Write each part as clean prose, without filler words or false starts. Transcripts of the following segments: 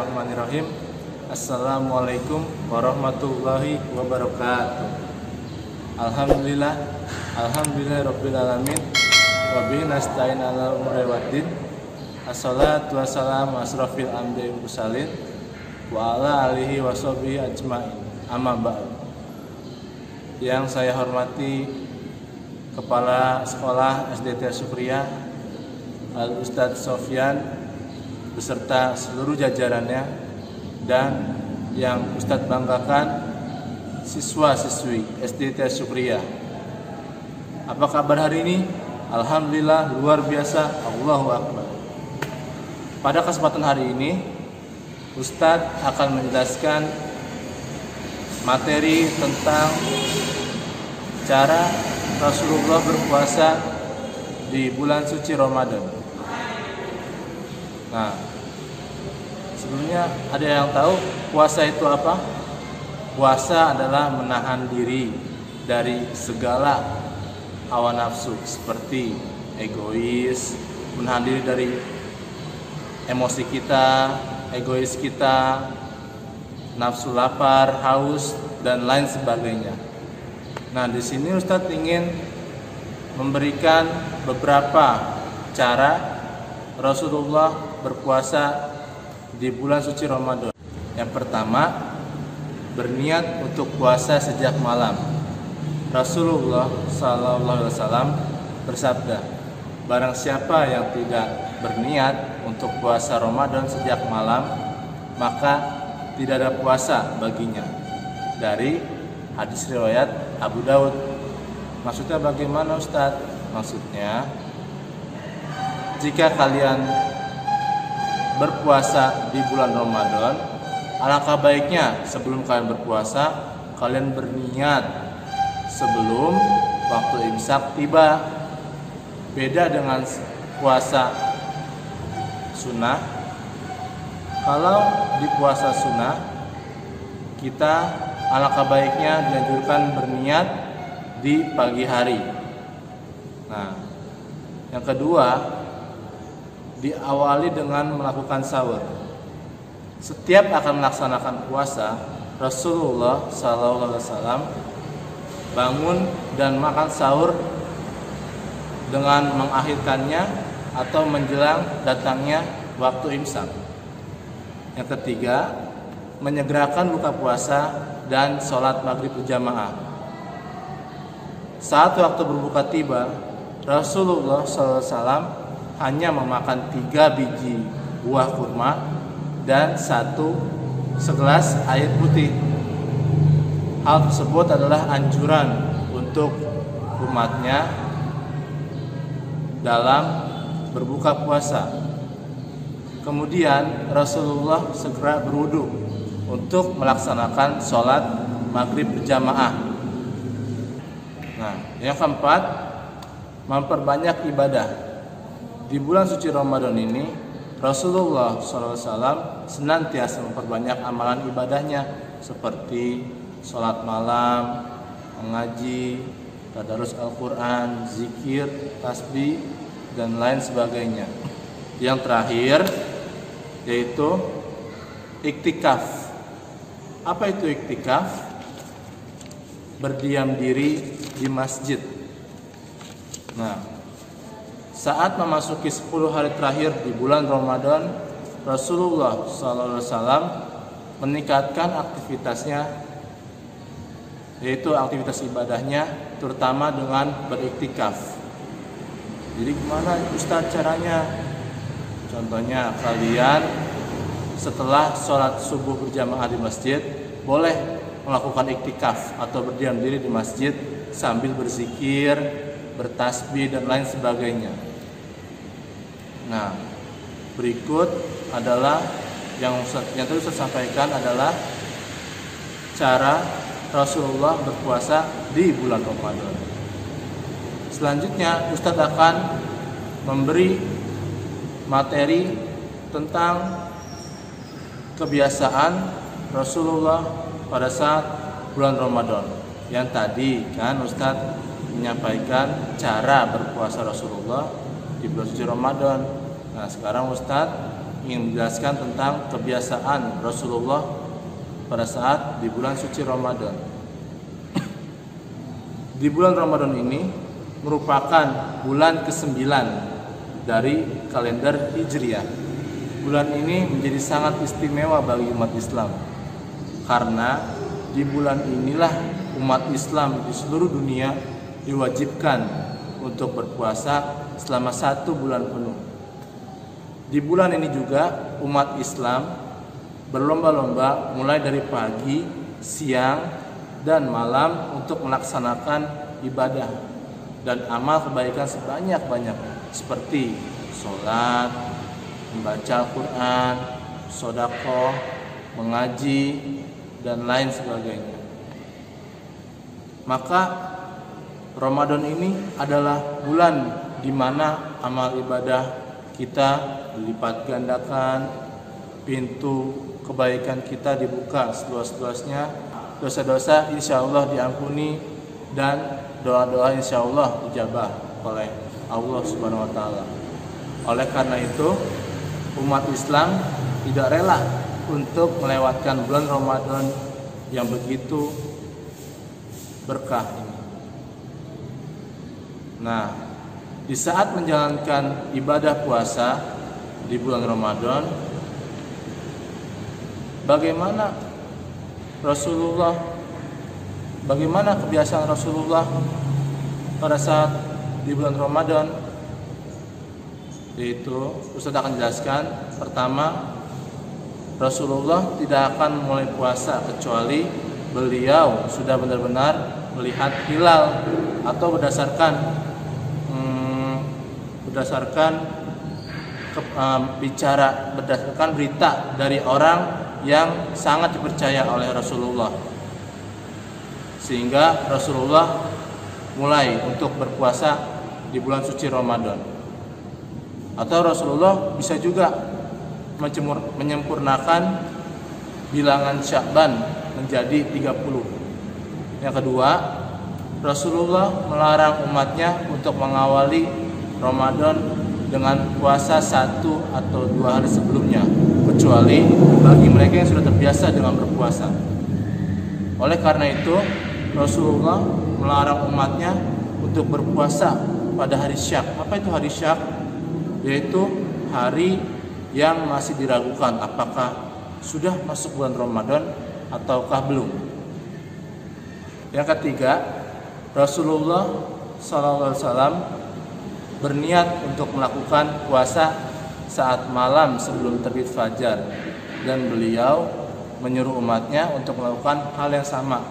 Bismillahirrahmanirrahim. Assalamualaikum warahmatullahi wabarakatuh. Alhamdulillah rabbil alamin. Wa bihi nasta'in 'alal umuri waddin. Assalatu wassalamu asrofil anbiya'i wal mursalin wa ala alihi wa sahbihi ajmain. Amma ba'd. Yang saya hormati Kepala Sekolah SDT Syukriyah Al Ustadz Sofyan beserta seluruh jajarannya, dan yang Ustadz banggakan siswa-siswi SDT Syukriyah. Apa kabar hari ini? Alhamdulillah luar biasa, Allahu Akbar. Pada kesempatan hari ini Ustadz akan menjelaskan materi tentang cara Rasulullah berpuasa di bulan suci Ramadan. Nah, sebelumnya ada yang tahu puasa itu apa? Puasa adalah menahan diri dari segala hawa nafsu seperti egois, menahan diri dari emosi kita, egois kita, nafsu lapar, haus, dan lain sebagainya. Nah, di sini Ustadz ingin memberikan beberapa cara Rasulullah berpuasa di bulan suci Ramadan. Yang pertama, berniat untuk puasa sejak malam. Rasulullah SAW bersabda, barang siapa yang tidak berniat untuk puasa Ramadan sejak malam, maka tidak ada puasa baginya. Dari hadis riwayat Abu Daud. Maksudnya bagaimana, Ustadz? Maksudnya, jika kalian berpuasa di bulan Ramadan, alangkah baiknya sebelum kalian berpuasa, kalian berniat sebelum waktu imsak tiba. Beda dengan puasa sunnah. Kalau di puasa sunnah, kita alangkah baiknya dianjurkan berniat di pagi hari. Nah, yang kedua, diawali dengan melakukan sahur. Setiap akan melaksanakan puasa, Rasulullah SAW bangun dan makan sahur dengan mengakhirkannya atau menjelang datangnya waktu imsak. Yang ketiga, menyegerakan buka puasa dan sholat maghrib berjamaah. Saat waktu berbuka tiba, Rasulullah SAW hanya memakan 3 biji buah kurma dan 1 segelas air putih. Hal tersebut adalah anjuran untuk umatnya dalam berbuka puasa. Kemudian Rasulullah segera berwudu untuk melaksanakan sholat maghrib berjamaah. Nah, yang keempat, memperbanyak ibadah. Di bulan suci Ramadan ini, Rasulullah SAW senantiasa memperbanyak amalan ibadahnya seperti sholat malam, mengaji, tadarus Al-Quran, zikir, tasbih, dan lain sebagainya. Yang terakhir yaitu iktikaf. Apa itu iktikaf? Berdiam diri di masjid. Nah, saat memasuki 10 hari terakhir di bulan Ramadan, Rasulullah SAW meningkatkan aktivitasnya, yaitu aktivitas ibadahnya, terutama dengan beriktikaf. Jadi gimana Ustadz caranya? Contohnya, kalian setelah sholat subuh berjamaah di masjid, boleh melakukan iktikaf atau berdiam diri di masjid sambil berzikir, bertasbih, dan lain sebagainya. Nah, berikut adalah yang tadi saya sampaikan adalah cara Rasulullah berpuasa di bulan Ramadan. Selanjutnya Ustadz akan memberi materi tentang kebiasaan Rasulullah pada saat bulan Ramadan. Yang tadi kan Ustadz menyampaikan cara berpuasa Rasulullah di bulan suci Ramadan. Nah, sekarang Ustadz ingin menjelaskan tentang kebiasaan Rasulullah pada saat di bulan suci Ramadan. Di bulan Ramadan ini merupakan bulan ke-9 dari kalender Hijriah. Bulan ini menjadi sangat istimewa bagi umat Islam karena di bulan inilah umat Islam di seluruh dunia diwajibkan untuk berpuasa selama 1 bulan penuh. Di bulan ini juga umat Islam berlomba-lomba mulai dari pagi, siang, dan malam untuk melaksanakan ibadah dan amal kebaikan sebanyak-banyak seperti sholat, membaca Al-Quran, sedekah, mengaji, dan lain sebagainya. Maka Ramadan ini adalah bulan di mana amal ibadah kita dilipat gandakan, pintu kebaikan kita dibuka seluas-luasnya, dosa-dosa insya Allah diampuni, dan doa-doa insya Allah dijabah oleh Allah Subhanahu wa Ta'ala. Oleh karena itu, umat Islam tidak rela untuk melewatkan bulan Ramadan yang begitu berkah ini. Nah, di saat menjalankan ibadah puasa di bulan Ramadan, bagaimana kebiasaan Rasulullah pada saat di bulan Ramadan? Yaitu Ustaz akan jelaskan. Pertama, Rasulullah tidak akan mulai puasa kecuali beliau sudah benar-benar melihat hilal atau berdasarkan berita dari orang yang sangat dipercaya oleh Rasulullah, sehingga Rasulullah mulai untuk berpuasa di bulan suci Ramadan. Atau Rasulullah bisa juga menyempurnakan bilangan Sya'ban menjadi 30. Yang kedua, Rasulullah melarang umatnya untuk mengawali Ramadan dengan puasa 1 atau 2 hari sebelumnya, kecuali bagi mereka yang sudah terbiasa dengan berpuasa. Oleh karena itu, Rasulullah melarang umatnya untuk berpuasa pada hari Syak. Apa itu hari Syak? Yaitu hari yang masih diragukan apakah sudah masuk bulan Ramadan ataukah belum. Yang ketiga, Rasulullah SAW berniat untuk melakukan puasa saat malam sebelum terbit fajar, dan beliau menyuruh umatnya untuk melakukan hal yang sama.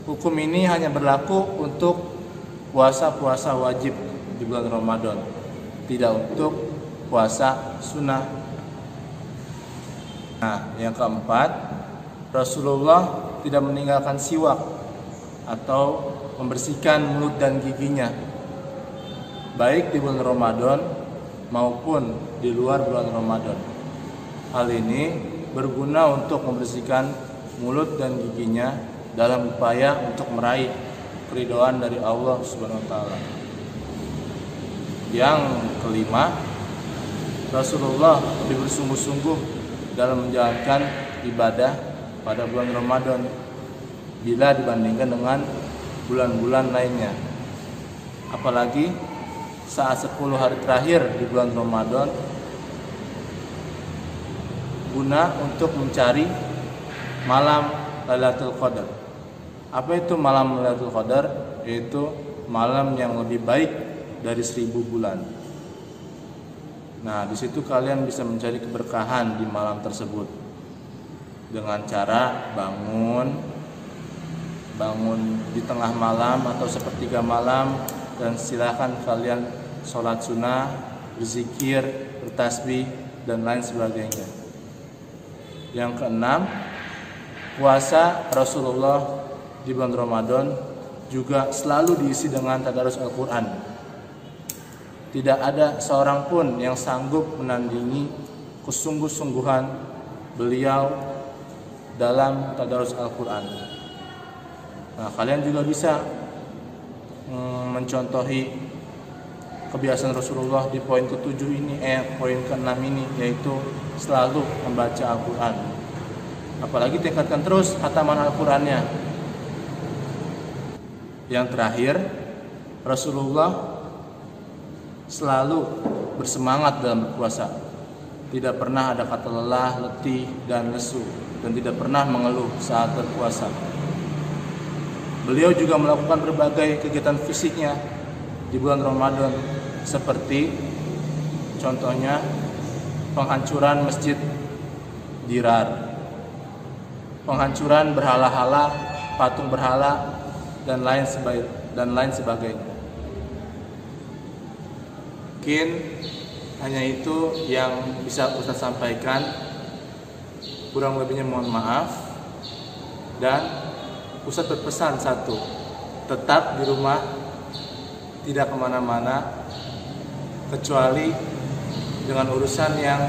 Hukum ini hanya berlaku untuk puasa-puasa wajib di bulan Ramadan, tidak untuk puasa sunnah. Nah, yang keempat, Rasulullah tidak meninggalkan siwak atau membersihkan mulut dan giginya, baik di bulan Ramadan maupun di luar bulan Ramadan. Hal ini berguna untuk membersihkan mulut dan giginya dalam upaya untuk meraih keridhaan dari Allah Subhanahu wa Ta'ala. Yang kelima, Rasulullah lebih bersungguh-sungguh dalam menjalankan ibadah pada bulan Ramadan bila dibandingkan dengan bulan-bulan lainnya. Apalagi saat 10 hari terakhir di bulan Ramadan, guna untuk mencari malam Lailatul Qadar. Apa itu malam Lailatul Qadar? Yaitu malam yang lebih baik dari 1000 bulan. Nah, di situ kalian bisa mencari keberkahan di malam tersebut dengan cara bangun di tengah malam atau sepertiga malam, dan silakan kalian sholat sunnah, berzikir, bertasbih, dan lain sebagainya. Yang keenam, puasa Rasulullah di bulan Ramadan juga selalu diisi dengan tadarus Al-Quran. Tidak ada seorang pun yang sanggup menandingi kesungguh-sungguhan beliau dalam tadarus Al-Quran. Nah, kalian juga bisa mencontohi kebiasaan Rasulullah di poin ke-7 ini, poin ke-6 ini, yaitu selalu membaca Al-Quran. Apalagi tingkatkan terus khataman Al-Qurannya. Yang terakhir, Rasulullah selalu bersemangat dalam berpuasa. Tidak pernah ada kata lelah, letih, dan lesu, dan tidak pernah mengeluh saat berpuasa. Beliau juga melakukan berbagai kegiatan fisiknya di bulan Ramadan, seperti contohnya penghancuran masjid Dirar, penghancuran berhala-hala, patung berhala, dan lain sebagainya. Mungkin hanya itu yang bisa Ustaz sampaikan. Kurang lebihnya mohon maaf. Dan Ustaz berpesan satu, tetap di rumah, tidak kemana-mana, kecuali dengan urusan yang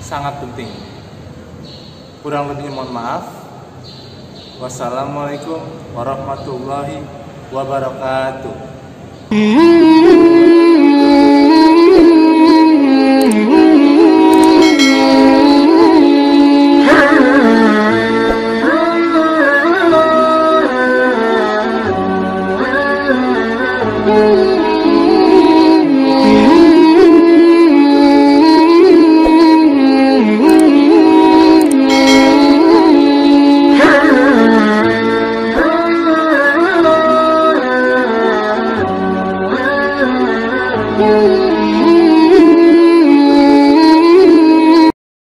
sangat penting. Kurang lebihnya mohon maaf. Wassalamualaikum warahmatullahi wabarakatuh.